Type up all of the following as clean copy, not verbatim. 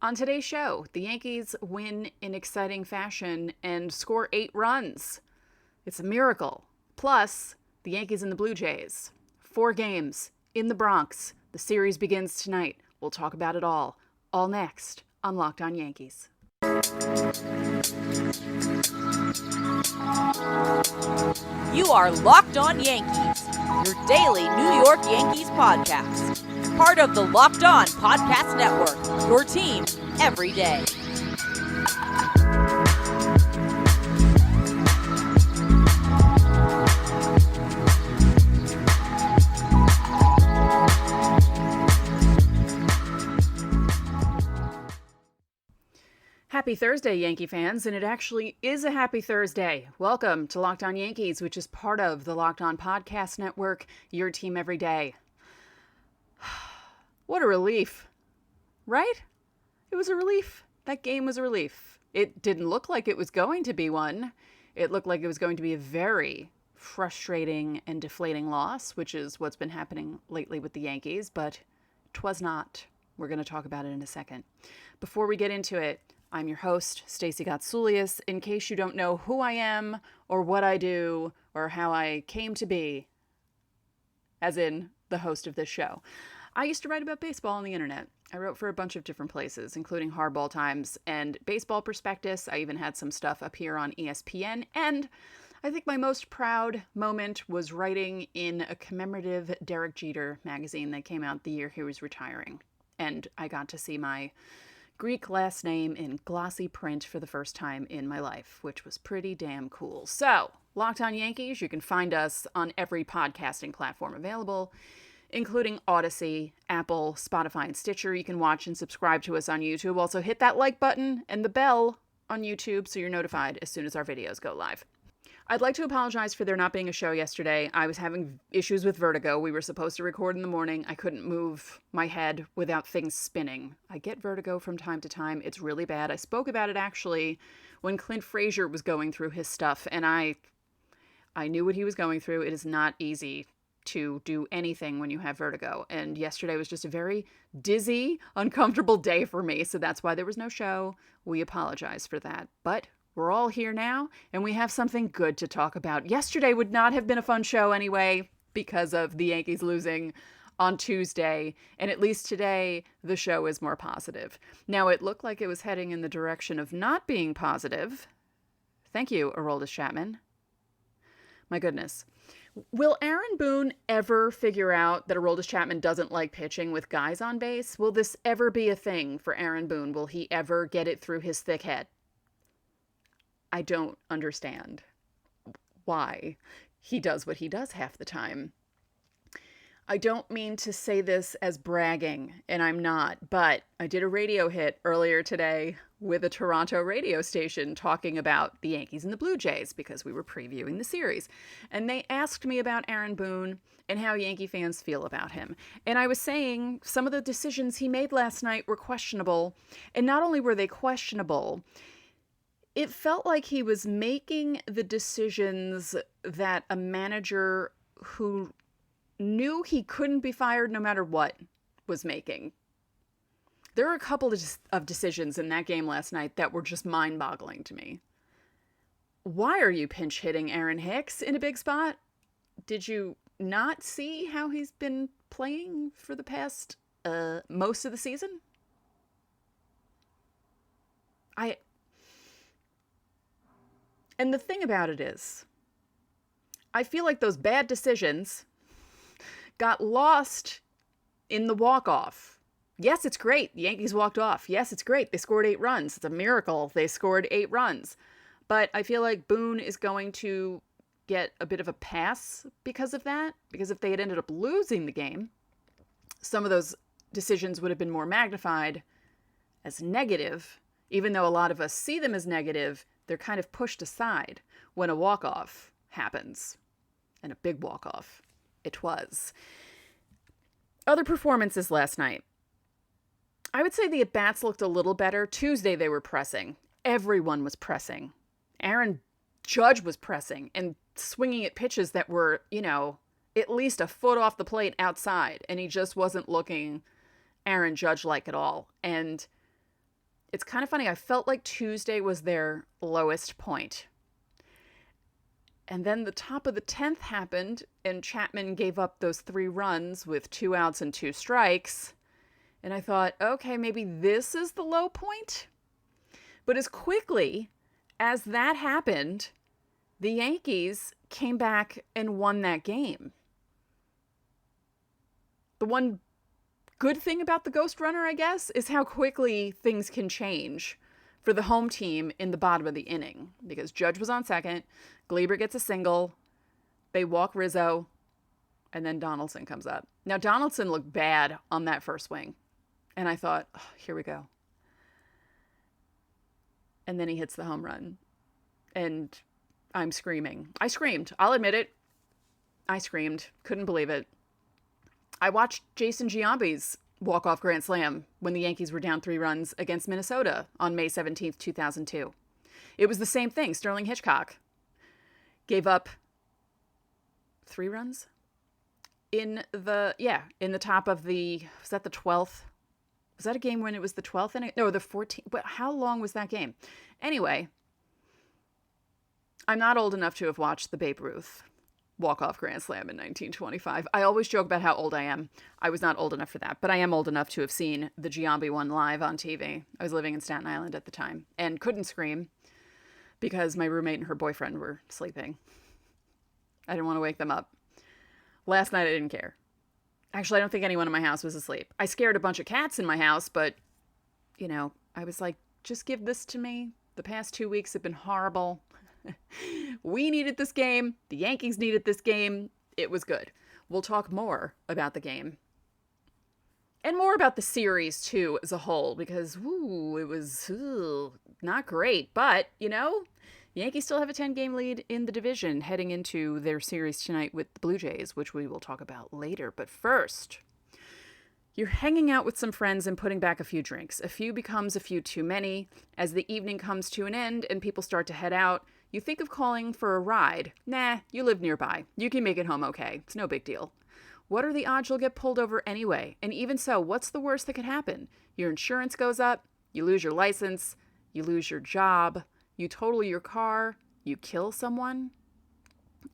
On today's show, the Yankees win in exciting fashion and score 8 runs. It's a miracle. Plus, the Yankees and the Blue Jays. 4 games in the Bronx. The series begins tonight. We'll talk about it all next on Locked On Yankees. You are Locked On Yankees, your daily New York Yankees podcast. Part of the Locked On Podcast Network, your team every day. Happy Thursday, Yankee fans, and it actually is a happy Thursday. Welcome to Locked On Yankees, which is part of the Locked On Podcast Network, your team every day. What a relief, right? It was a relief. That game was a relief. It didn't look like it was going to be one. It looked like it was going to be a very frustrating and deflating loss, which is what's been happening lately with the Yankees, but 'twas not. We're going to talk about it in a second. Before we get into it, I'm your host, Stacey. In case you don't know who I am or what I do or how I came to be, as in the host of this show. I used to write about baseball on the internet. I wrote for a bunch of different places, including Hardball Times and Baseball Prospectus. I even had some stuff up here on ESPN. And I think my most proud moment was writing in a commemorative Derek Jeter magazine that came out the year he was retiring. And I got to see my Greek last name in glossy print for the first time in my life, which was pretty damn cool. So, Locked On Yankees, you can find us on every podcasting platform available, including Odyssey, Apple, Spotify, and Stitcher. You can watch and subscribe to us on YouTube. Also, hit that like button and the bell on YouTube so you're notified as soon as our videos go live. I'd like to apologize for there not being a show yesterday. I was having issues with vertigo. We were supposed to record in the morning. I couldn't move my head without things spinning. I get vertigo from time to time. It's really bad. I spoke about it actually when Clint Frazier was going through his stuff, and I knew what he was going through. It is not easy to do anything when you have vertigo. And yesterday was just a very dizzy, uncomfortable day for me. So that's why there was no show. We apologize for that. But we're all here now, and we have something good to talk about. Yesterday would not have been a fun show anyway because of the Yankees losing on Tuesday. And at least today, the show is more positive. Now, it looked like it was heading in the direction of not being positive. Thank you, Aroldis Chapman. My goodness. Will Aaron Boone ever figure out that Aroldis Chapman doesn't like pitching with guys on base? Will this ever be a thing for Aaron Boone? Will he ever get it through his thick head? I don't understand why he does what he does half the time. I don't mean to say this as bragging, and I'm not, but I did a radio hit earlier today with a Toronto radio station talking about the Yankees and the Blue Jays because we were previewing the series. And they asked me about Aaron Boone and how Yankee fans feel about him. And I was saying some of the decisions he made last night were questionable. And not only were they questionable, it felt like he was making the decisions that a manager who knew he couldn't be fired no matter what was making. There were a couple of decisions in that game last night that were just mind-boggling to me. Why are you pinch hitting Aaron Hicks in a big spot? Did you not see how he's been playing for the past most of the season? And the thing about it is, I feel like those bad decisions got lost in the walk-off. Yes, it's great. The Yankees walked off. Yes, it's great. They scored 8 runs. It's a miracle they scored 8 runs. But I feel like Boone is going to get a bit of a pass because of that. Because if they had ended up losing the game, some of those decisions would have been more magnified as negative. Even though a lot of us see them as negative, they're kind of pushed aside when a walk-off happens. And a big walk-off it was. Other performances last night. I would say the at-bats looked a little better. Tuesday they were pressing. Everyone was pressing. Aaron Judge was pressing and swinging at pitches that were, at least a foot off the plate outside. And he just wasn't looking Aaron Judge-like at all. And It's kind of funny. I felt like Tuesday was their lowest point. And then the top of the 10th happened, and Chapman gave up those 3 runs with 2 outs and 2 strikes. And I thought, okay, maybe this is the low point. But as quickly as that happened, the Yankees came back and won that game. The one good thing about the Ghost Runner, I guess, is how quickly things can change for the home team in the bottom of the inning. Because Judge was on second, Gleyber gets a single, they walk Rizzo, and then Donaldson comes up. Now, Donaldson looked bad on that first swing. And I thought, oh, here we go. And then he hits the home run. And I'm screaming. I screamed. I'll admit it. I screamed. Couldn't believe it. I watched Jason Giambi's walk-off grand slam when the Yankees were down 3 runs against Minnesota on May 17th, 2002. It was the same thing. Sterling Hitchcock gave up 3 runs in the top of was that the 12th? Was that a game when it was the 12th inning? No, the 14th. But how long was that game? Anyway, I'm not old enough to have watched the Babe Ruth walk-off grand slam in 1925. I always joke about how old I am. I was not old enough for that, but I am old enough to have seen the Giambi one live on TV. I was living in Staten Island at the time and couldn't scream because my roommate and her boyfriend were sleeping. I didn't want to wake them up. Last night I didn't care. Actually, I don't think anyone in my house was asleep. I scared a bunch of cats in my house, but, I was like, just give this to me. The past 2 weeks have been horrible. We needed this game. The Yankees needed this game. It was good. We'll talk more about the game. And more about the series, too, as a whole, because, it was not great. But, the Yankees still have a 10-game lead in the division heading into their series tonight with the Blue Jays, which we will talk about later. But first, you're hanging out with some friends and putting back a few drinks. A few becomes a few too many. As the evening comes to an end and people start to head out, you think of calling for a ride. Nah, you live nearby. You can make it home okay. It's no big deal. What are the odds you'll get pulled over anyway? And even so, what's the worst that could happen? Your insurance goes up, you lose your license, you lose your job, you total your car, you kill someone.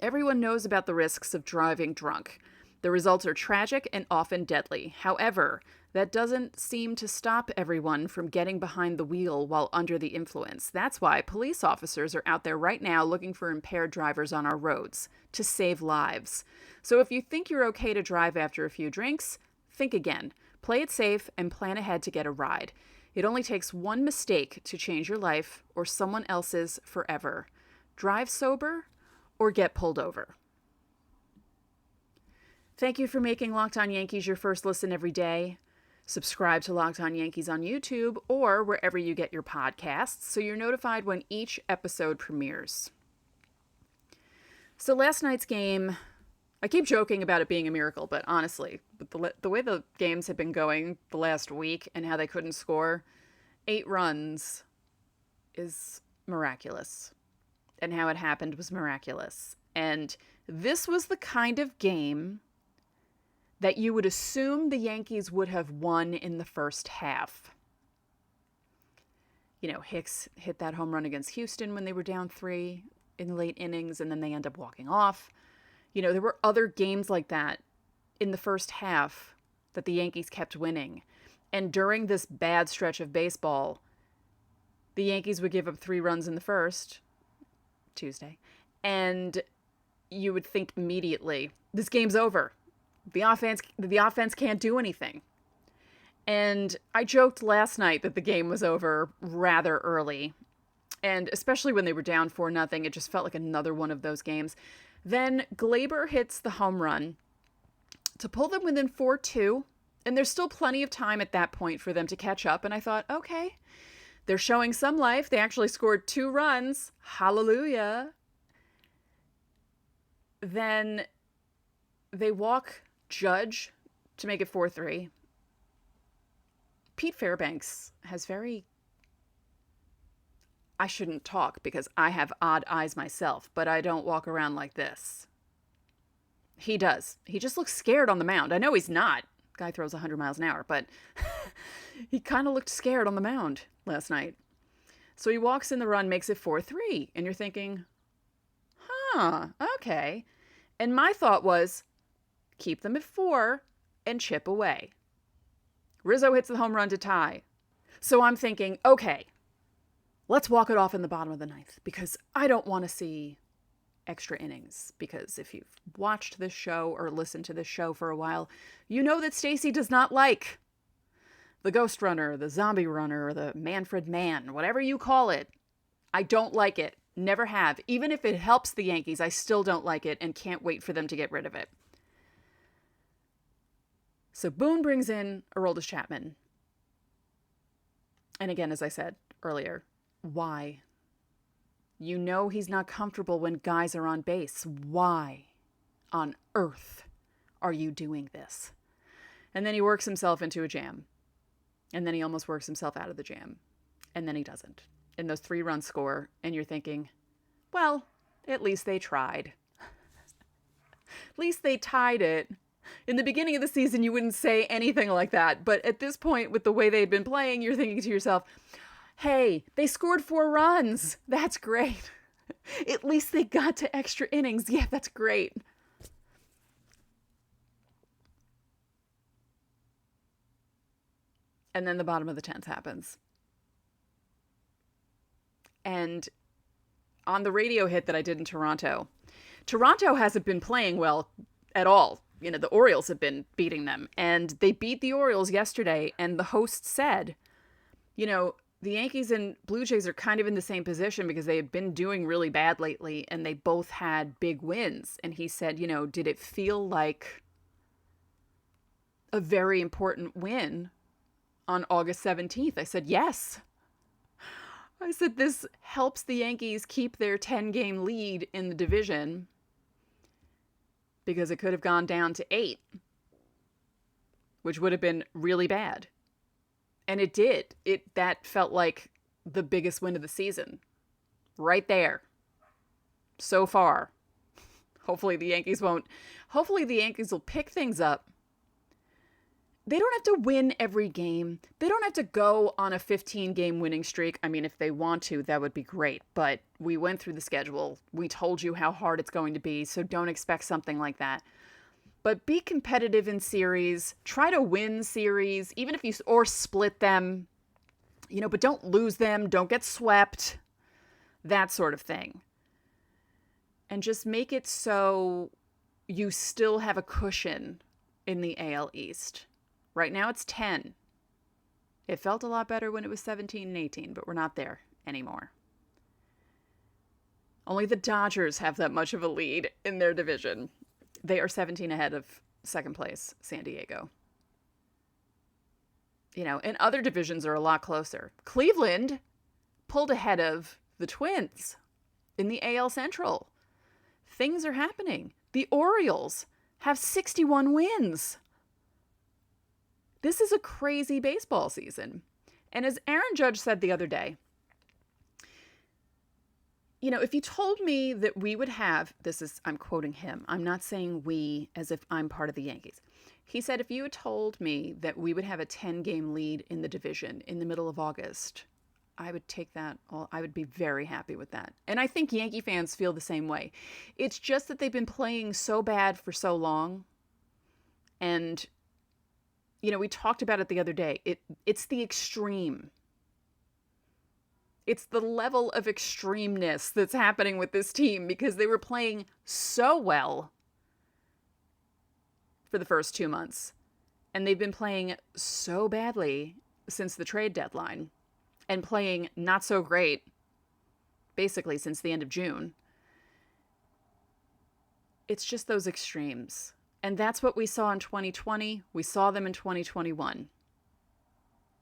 Everyone knows about the risks of driving drunk. The results are tragic and often deadly. However, that doesn't seem to stop everyone from getting behind the wheel while under the influence. That's why police officers are out there right now looking for impaired drivers on our roads to save lives. So if you think you're okay to drive after a few drinks, think again. Play it safe and plan ahead to get a ride. It only takes one mistake to change your life or someone else's forever. Drive sober or get pulled over. Thank you for making Locked On Yankees your first listen every day. Subscribe to Locked On Yankees on YouTube or wherever you get your podcasts so you're notified when each episode premieres. So last night's game, I keep joking about it being a miracle, but honestly, the way the games have been going the last week and how they couldn't score 8 runs is miraculous. And how it happened was miraculous. And this was the kind of game that you would assume the Yankees would have won in the first half. Hicks hit that home run against Houston when they were down 3 in the late innings, and then they end up walking off. There were other games like that in the first half that the Yankees kept winning. And during this bad stretch of baseball, the Yankees would give up 3 runs in the first, Tuesday, and you would think immediately, this game's over. The offense can't do anything. And I joked last night that the game was over rather early. And especially when they were down 4-0, it just felt like another one of those games. Then Gleyber hits the home run to pull them within 4-2. And there's still plenty of time at that point for them to catch up. And I thought, okay, they're showing some life. They actually scored 2 runs. Hallelujah. Then they walk Judge to make it 4-3. Pete Fairbanks has I shouldn't talk because I have odd eyes myself, but I don't walk around like this. He does. He just looks scared on the mound. I know he's not. Guy throws 100 miles an hour, but He kind of looked scared on the mound last night. So he walks in the run, makes it 4-3. And you're thinking, huh, okay. And my thought was, keep them at 4 and chip away. Rizzo hits the home run to tie. So I'm thinking, okay, let's walk it off in the bottom of the ninth because I don't want to see extra innings. Because if you've watched this show or listened to this show for a while, you know that Stacey does not like the Ghost Runner, the Zombie Runner, or the Manfred Man, whatever you call it. I don't like it. Never have. Even if it helps the Yankees, I still don't like it and can't wait for them to get rid of it. So Boone brings in Aroldis Chapman. And again, as I said earlier, why? You know he's not comfortable when guys are on base. Why on earth are you doing this? And then he works himself into a jam. And then he almost works himself out of the jam. And then he doesn't. And those 3 runs score. And you're thinking, well, at least they tried. At least they tied it. In the beginning of the season, you wouldn't say anything like that. But at this point, with the way they'd been playing, you're thinking to yourself, hey, they scored 4 runs. That's great. At least they got to extra innings. Yeah, that's great. And then the bottom of the 10th happens. And on the radio hit that I did in Toronto hasn't been playing well at all. You know, the Orioles have been beating them. And they beat the Orioles yesterday. And the host said, you know, the Yankees and Blue Jays are kind of in the same position because they have been doing really bad lately. And they both had big wins. And he said, you know, did it feel like a very important win on August 17th? I said, yes. I said, this helps the Yankees keep their 10-game lead in the division because it could have gone down to 8, which would have been really bad. And it did. That felt like the biggest win of the season. Right there. So far. Hopefully the Yankees will pick things up. They don't have to win every game. They don't have to go on a 15-game winning streak. I mean, if they want to, that would be great. But we went through the schedule. We told you how hard it's going to be, so don't expect something like that. But be competitive in series. Try to win series, even if or split them. You know, but don't lose them. Don't get swept. That sort of thing. And just make it so you still have a cushion in the AL East. Right now it's 10. It felt a lot better when it was 17 and 18, but we're not there anymore. Only the Dodgers have that much of a lead in their division. They are 17 ahead of second place, San Diego. You know, and other divisions are a lot closer. Cleveland pulled ahead of the Twins in the AL Central. Things are happening. The Orioles have 61 wins. This is a crazy baseball season. And as Aaron Judge said the other day, you know, if you told me that we would have, I'm quoting him, I'm not saying we as if I'm part of the Yankees. He said, if you had told me that we would have a 10-game lead in the division in the middle of August, I would take that. I would be very happy with that. And I think Yankee fans feel the same way. It's just that they've been playing so bad for so long. And, you know, we talked about it the other day. It's the extreme. It's the level of extremeness that's happening with this team because they were playing so well for the first 2 months. And they've been playing so badly since the trade deadline and playing not so great basically since the end of June. It's just those extremes. And that's what we saw in 2020. We saw them in 2021.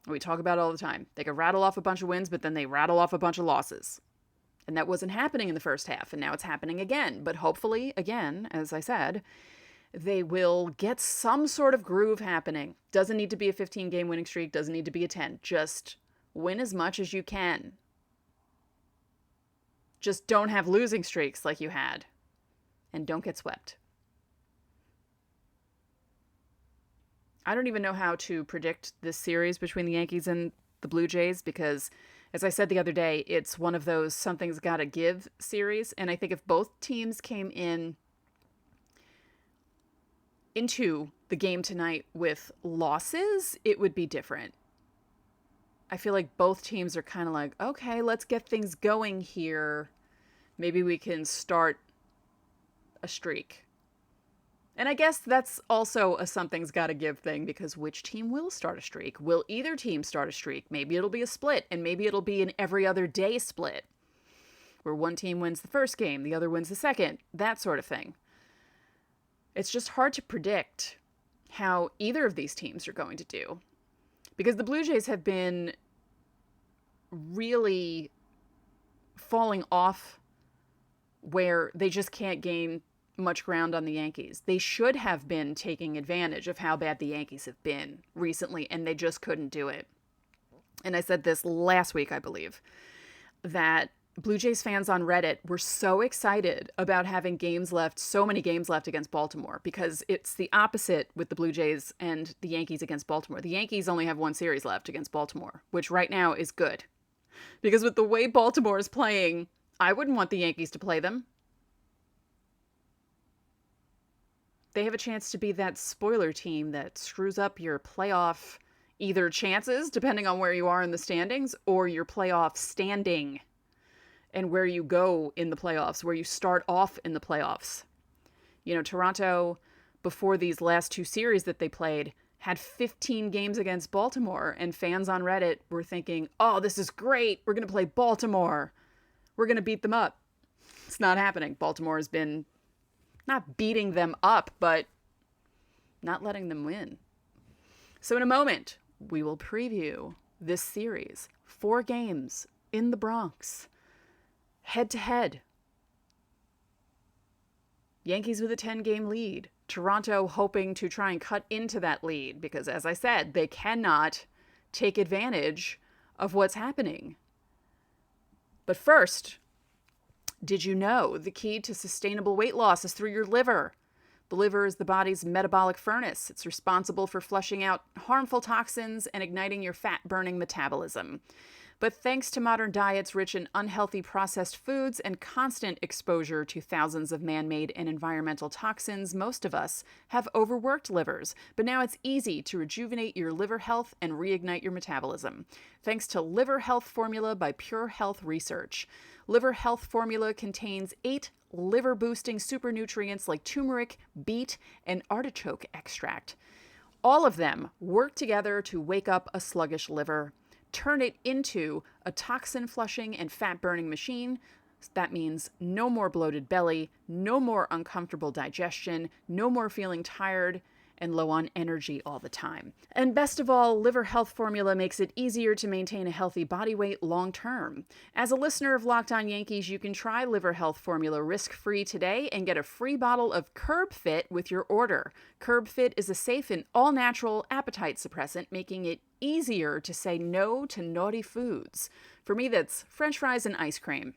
We talk about it all the time. They could rattle off a bunch of wins, but then they rattle off a bunch of losses. And that wasn't happening in the first half, and now it's happening again. But hopefully, again, as I said, they will get some sort of groove happening. Doesn't need to be a 15-game winning streak. Doesn't need to be a 10. Just win as much as you can. Just don't have losing streaks like you had. And don't get swept. I don't even know how to predict this series between the Yankees and the Blue Jays because, as I said the other day, it's one of those something's got to give series. And I think if both teams came into the game tonight with losses, it would be different. I feel like both teams are kind of like, okay, let's get things going here. Maybe we can start a streak. And I guess that's also a something's got to give thing because which team will start a streak? Will either team start a streak? Maybe it'll be a split, and maybe it'll be an every other day split where one team wins the first game, the other wins the second, that sort of thing. It's just hard to predict how either of these teams are going to do because the Blue Jays have been really falling off where they just can't gain much ground on the Yankees. They should have been taking advantage of how bad the Yankees have been recently, and they just couldn't do it. And I said this last week, I believe, that Blue Jays fans on Reddit were so excited about having so many games left against Baltimore, because it's the opposite with the Blue Jays and the Yankees against Baltimore. The Yankees only have one series left against Baltimore, which right now is good. Because with the way Baltimore is playing, I wouldn't want the Yankees to play them. They have a chance to be that spoiler team that screws up your playoff either chances, depending on where you are in the standings, or your playoff standing and where you go in the playoffs, where you start off in the playoffs. You know, Toronto, before these last two series that they played, had 15 games against Baltimore, and fans on Reddit were thinking, oh, this is great. We're going to play Baltimore. We're going to beat them up. It's not happening. Baltimore has been not beating them up, but not letting them win. So in a moment, we will preview this series. 4 games in the Bronx, head-to-head. Yankees with a 10-game lead. Toronto hoping to try and cut into that lead because, as I said, they cannot take advantage of what's happening. But first, did you know the key to sustainable weight loss is through your liver? The liver is the body's metabolic furnace. It's responsible for flushing out harmful toxins and igniting your fat-burning metabolism. But thanks to modern diets rich in unhealthy processed foods and constant exposure to thousands of man-made and environmental toxins, most of us have overworked livers. But now it's easy to rejuvenate your liver health and reignite your metabolism. Thanks to Liver Health Formula by Pure Health Research. Liver Health Formula contains 8 liver-boosting super nutrients like turmeric, beet, and artichoke extract. All of them work together to wake up a sluggish liver, turn it into a toxin-flushing and fat-burning machine. That means no more bloated belly, no more uncomfortable digestion, no more feeling tired and low on energy all the time. And best of all, Liver Health Formula makes it easier to maintain a healthy body weight long term. As a listener of Locked On Yankees, you can try Liver Health Formula risk-free today and get a free bottle of Curb Fit with your order. Curb Fit is a safe and all-natural appetite suppressant, making it easier to say no to naughty foods. For me, that's French fries and ice cream.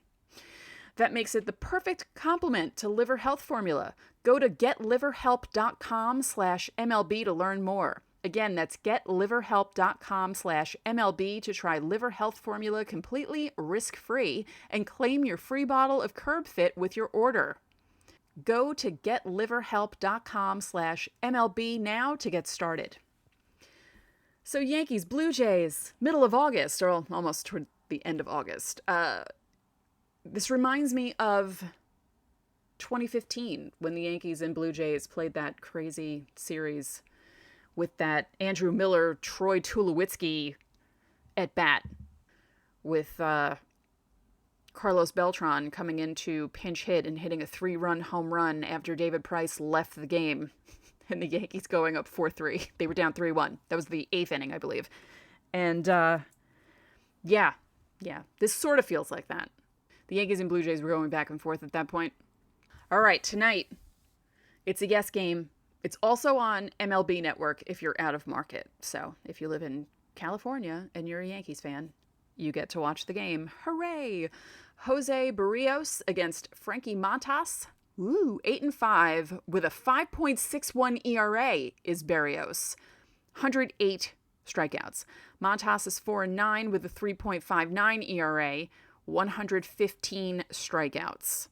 That makes it the perfect complement to Liver Health Formula. Go to getliverhelp.com/MLB to learn more. Again, that's getliverhelp.com/MLB to try Liver Health Formula completely risk-free and claim your free bottle of Curb Fit with your order. Go to getliverhelp.com/MLB now to get started. So Yankees, Blue Jays, middle of August, or almost toward the end of August. This reminds me of 2015 when the Yankees and Blue Jays played that crazy series with that Andrew Miller, Troy Tulowitzki at bat with Carlos Beltran coming in to pinch hit and hitting a 3-run home run after David Price left the game and the Yankees going up 4-3. They were down 3-1. That was the 8th inning, I believe. And yeah, this sort of feels like that. The Yankees and Blue Jays were going back and forth at that point. All right, tonight, it's a yes game. It's also on MLB Network if you're out of market. So if you live in California and you're a Yankees fan, you get to watch the game. Hooray! Jose Barrios against Frankie Montas. 8-5 with a 5.61 ERA is Barrios. 108 strikeouts. Montas is 4-9 with a 3.59 ERA, 115 strikeouts.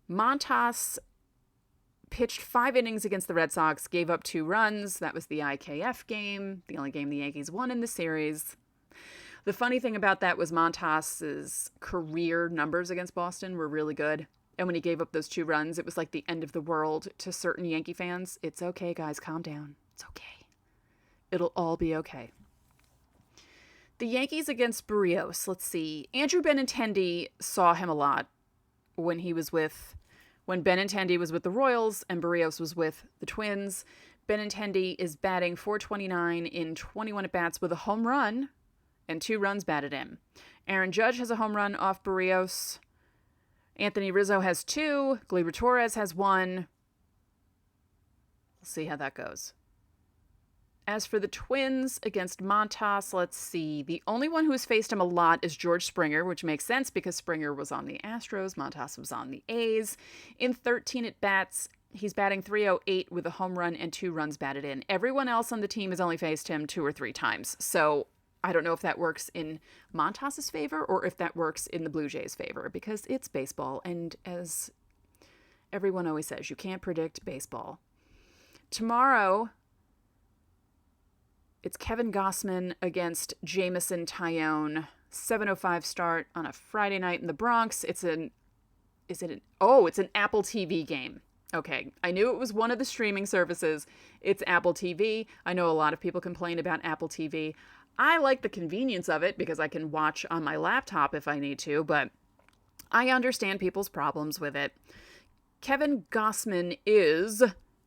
Montas pitched 5 innings against the Red Sox, gave up 2 runs. That was the IKF game, the only game the Yankees won in the series. The funny thing about that was Montas's career numbers against Boston were really good. And when he gave up those 2 runs, it was like the end of the world to certain Yankee fans. It's okay, guys, calm down. It's okay. It'll all be okay. The Yankees against Barrios. Let's see. Andrew Benintendi saw him a lot when Benintendi was with the Royals and Barrios was with the Twins. Benintendi is batting .429 in 21 at-bats with a home run and 2 runs batted in. Aaron Judge has a home run off Barrios. Anthony Rizzo has 2. Gleyber Torres has 1. We'll see how that goes. As for the Twins against Montas, let's see. The only one who has faced him a lot is George Springer, which makes sense because Springer was on the Astros, Montas was on the A's. In 13 at-bats, he's batting .308 with a home run and 2 runs batted in. Everyone else on the team has only faced him 2 or 3 times. So I don't know if that works in Montas's favor or if that works in the Blue Jays' favor because it's baseball. And as everyone always says, you can't predict baseball. Tomorrow, it's Kevin Gausman against Jameson Taillon. 7:05 start on a Friday night in the Bronx. It's an Apple TV game. Okay, I knew it was one of the streaming services. It's Apple TV. I know a lot of people complain about Apple TV. I like the convenience of it because I can watch on my laptop if I need to, but I understand people's problems with it. Kevin Gausman is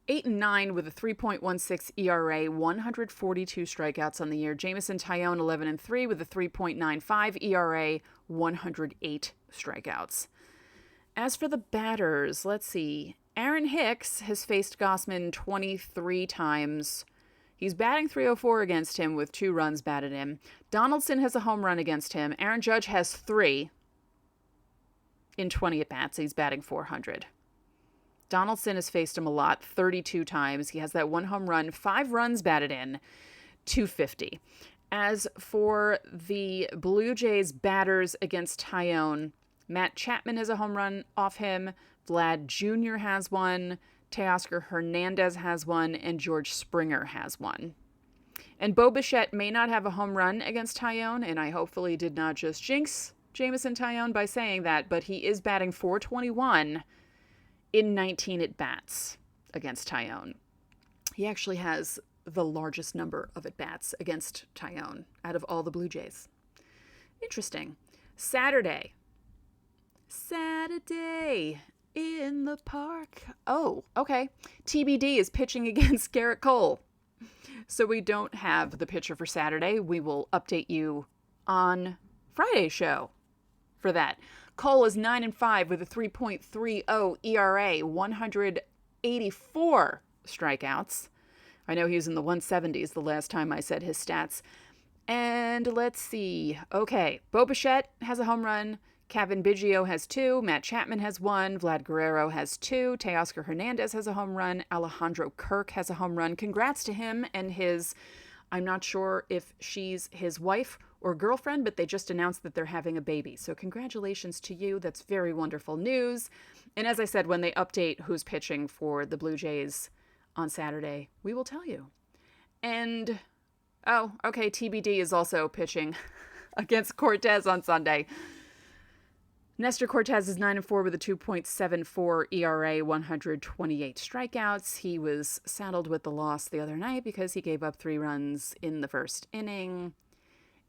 8-9 with a 3.16 ERA, 142 strikeouts on the year. Jameson Taillon 11-3 with a 3.95 ERA, 108 strikeouts. As for the batters, let's see. Aaron Hicks has faced Gausman 23 times. He's batting .304 against him with 2 runs batted in. Donaldson has a home run against him. Aaron Judge has 3 in 20 at-bats. He's batting .400. Donaldson has faced him a lot, 32 times. He has that 1 home run, 5 runs batted in, .250. As for the Blue Jays batters against Taillon, Matt Chapman has a home run off him. Vlad Jr. has 1. Teoscar Hernandez has 1. And George Springer has 1. And Bo Bichette may not have a home run against Taillon, and I hopefully did not just jinx Jameson Taillon by saying that, but he is batting .421 in 19 at-bats against Taillon. He actually has the largest number of at-bats against Taillon out of all the Blue Jays. Interesting. Saturday in the park. Oh, okay. TBD is pitching against Garrett Cole. So we don't have the pitcher for Saturday. We will update you on Friday's show for that. Cole is 9-5 with a 3.30 ERA, 184 strikeouts. I know he was in the 170s the last time I said his stats. And let's see. Okay, Bo Bichette has a home run. Kevin Biggio has 2. Matt Chapman has 1. Vlad Guerrero has 2. Teoscar Hernandez has a home run. Alejandro Kirk has a home run. Congrats to him and his, I'm not sure if she's his wife or girlfriend, but they just announced that they're having a baby. So congratulations to you. That's very wonderful news. And as I said, when they update who's pitching for the Blue Jays on Saturday, we will tell you. And, oh, okay, TBD is also pitching against Cortez on Sunday. Nestor Cortez is 9-4 with a 2.74 ERA, 128 strikeouts. He was saddled with the loss the other night because he gave up 3 runs in the first inning.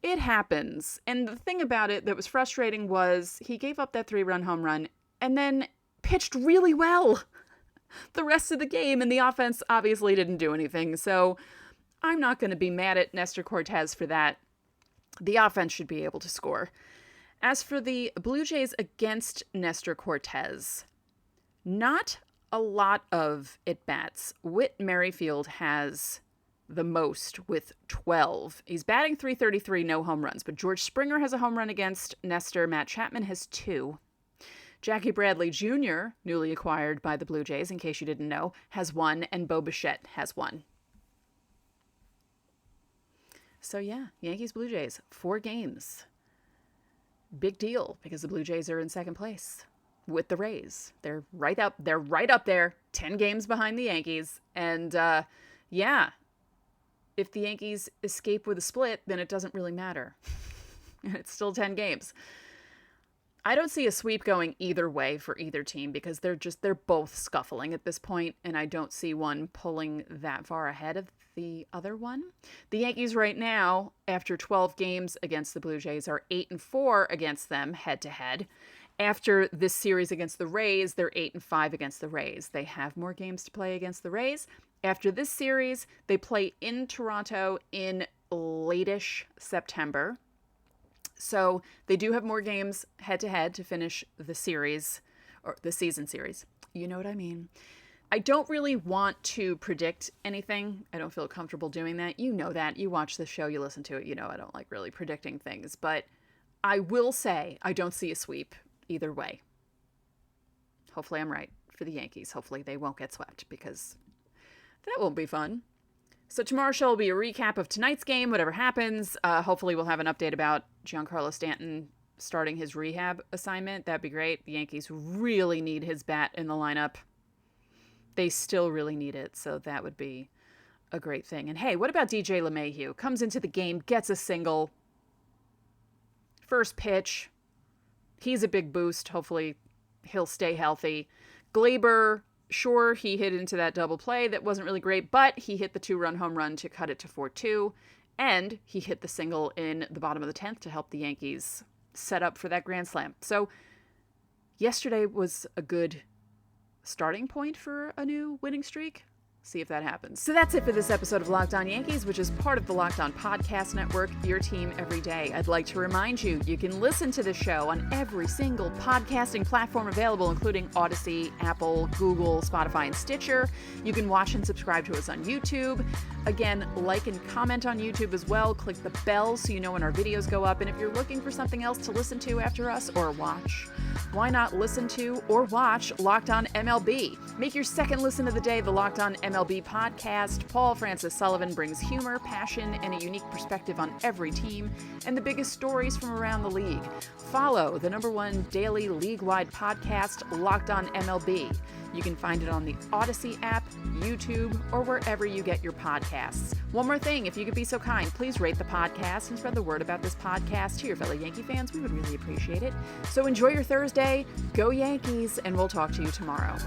It happens. And the thing about it that was frustrating was he gave up that 3-run home run and then pitched really well the rest of the game, and the offense obviously didn't do anything. So I'm not going to be mad at Nestor Cortez for that. The offense should be able to score. As for the Blue Jays against Nestor Cortez, not a lot of at-bats. Whit Merrifield has the most with 12. He's batting .333, no home runs, but George Springer has a home run against Nestor. Matt Chapman has 2. Jackie Bradley Jr., newly acquired by the Blue Jays, in case you didn't know, has 1, and Bo Bichette has 1. So yeah, Yankees, Blue Jays, 4 games. Big deal because the Blue Jays are in second place with the Rays. They're right up there, 10 games behind the Yankees. And yeah, if the Yankees escape with a split, then it doesn't really matter. It's still 10 games. I don't see a sweep going either way for either team because they're both scuffling at this point, and I don't see one pulling that far ahead of the other one. The Yankees right now, after 12 games against the Blue Jays, are 8-4 against them head to head. After this series against the Rays, they're 8-5 against the Rays. They have more games to play against the Rays. After this series, they play in Toronto in late-ish September. So they do have more games head-to-head to finish the series, or the season series. You know what I mean. I don't really want to predict anything. I don't feel comfortable doing that. You know that. You watch the show, you listen to it. You know I don't like really predicting things. But I will say I don't see a sweep either way. Hopefully I'm right for the Yankees. Hopefully they won't get swept because that won't be fun. So tomorrow's show will be a recap of tonight's game, whatever happens. Hopefully we'll have an update about Giancarlo Stanton starting his rehab assignment. That'd be great. The Yankees really need his bat in the lineup. They still really need it, so that would be a great thing. And hey, what about DJ LeMahieu? Comes into the game, gets a single. First pitch. He's a big boost. Hopefully he'll stay healthy. Glaber, sure, he hit into that double play. That wasn't really great, but he hit the 2-run home run to cut it to 4-2. And he hit the single in the bottom of the 10th to help the Yankees set up for that grand slam. So yesterday was a good starting point for a new winning streak. See if that happens. So that's it for this episode of Locked On Yankees, which is part of the Locked On Podcast Network, your team every day. I'd like to remind you, you can listen to the show on every single podcasting platform available, including Odyssey, Apple, Google, Spotify, and Stitcher. You can watch and subscribe to us on YouTube. Again, like and comment on YouTube as well. Click the bell so you know when our videos go up. And if you're looking for something else to listen to after us or watch, why not listen to or watch Locked On MLB? Make your second listen of the day the Locked On MLB podcast. Paul Francis Sullivan brings humor, passion, and a unique perspective on every team and the biggest stories from around the league. Follow the #1 daily league-wide podcast, Locked On MLB. You can find it on the Odyssey app, YouTube, or wherever you get your podcasts. One more thing, if you could be so kind, please rate the podcast and spread the word about this podcast to your fellow Yankee fans. We would really appreciate it. So enjoy your Thursday, go Yankees, and we'll talk to you tomorrow.